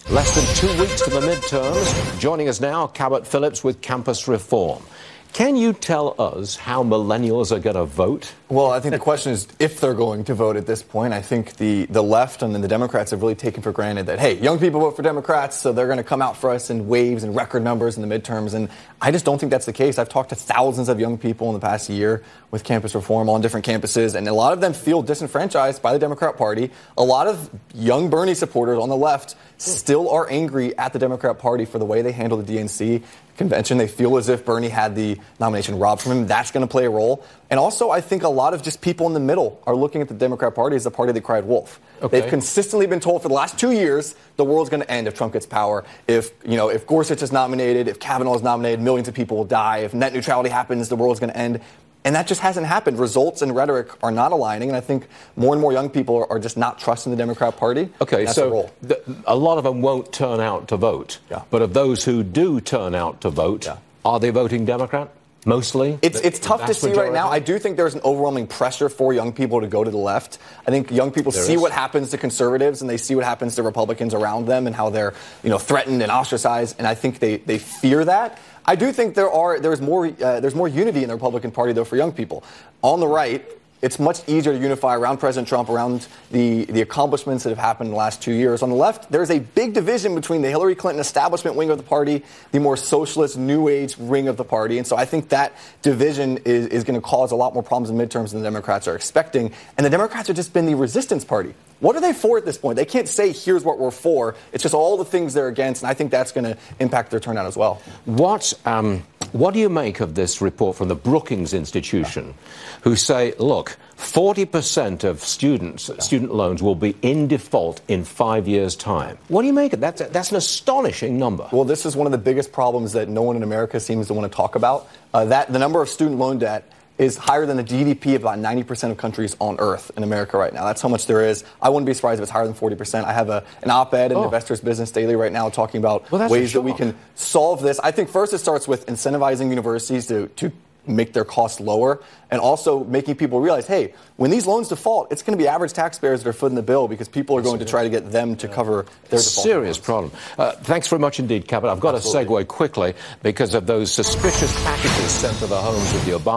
Less than 2 weeks to the midterms. Joining us now, Cabot Phillips with Campus Reform. Can you tell us how millennials are going to vote? Well, I think the question is if they're going to vote at this point. I think the left and the Democrats have really taken for granted that, hey, young people vote for Democrats, so they're going to come out for us in waves and record numbers in the midterms. And I just don't think that's the case. I've talked to thousands of young people in the past year with Campus Reform on different campuses, and a lot of them feel disenfranchised by the Democrat Party. A lot of young Bernie supporters on the left still are angry at the Democrat Party for the way they handled the DNC convention. They feel as if Bernie had the nomination robbed from him. That's going to play a role. And also, I think a lot of just people in the middle are looking at the Democrat Party as the party that cried wolf. Okay. They've consistently been told for the last 2 years the world's going to end if Trump gets power. If Gorsuch is nominated, if Kavanaugh is nominated, millions of people will die. If net neutrality happens, the world's going to end. And that just hasn't happened. Results and rhetoric are not aligning, and I think more and more young people are just not trusting the Democrat Party. Okay, so a lot of them won't turn out to vote. Yeah. But of those who do turn out to vote, are they voting Democrat? Mostly? It's tough to see right now. I do think there's an overwhelming pressure for young people to go to the left. I think young people see what happens to conservatives and they see what happens to Republicans around them and how they're threatened and ostracized, and I think they fear that. I do think there's more unity in the Republican Party, though, for young people. On the right, it's much easier to unify around President Trump, around the accomplishments that have happened in the last 2 years. On the left, there's a big division between the Hillary Clinton establishment wing of the party, the more socialist, new age wing of the party. And so I think that division is going to cause a lot more problems in midterms than the Democrats are expecting. And the Democrats have just been the resistance party. What are they for at this point? They can't say, here's what we're for. It's just all the things they're against, and I think that's going to impact their turnout as well. What do you make of this report from the Brookings Institution, who say, look, 40% of student loans will be in default in 5 years' time? What do you make of that? That's an astonishing number. Well, this is one of the biggest problems that no one in America seems to want to talk about. The number of student loan debt is higher than the GDP of about 90% of countries on Earth in America right now. That's how much there is. I wouldn't be surprised if it's higher than 40%. I have an op-ed in Investors Business Daily right now talking about ways that we can solve this. I think first it starts with incentivizing universities to make their costs lower, and also making people realize, hey, when these loans default, it's going to be average taxpayers that are footing the bill because people are going to try to get them to cover their default. Serious problem. Thanks very much indeed, Cabot. I've got to segue quickly because of those suspicious packages sent to the homes of the Obama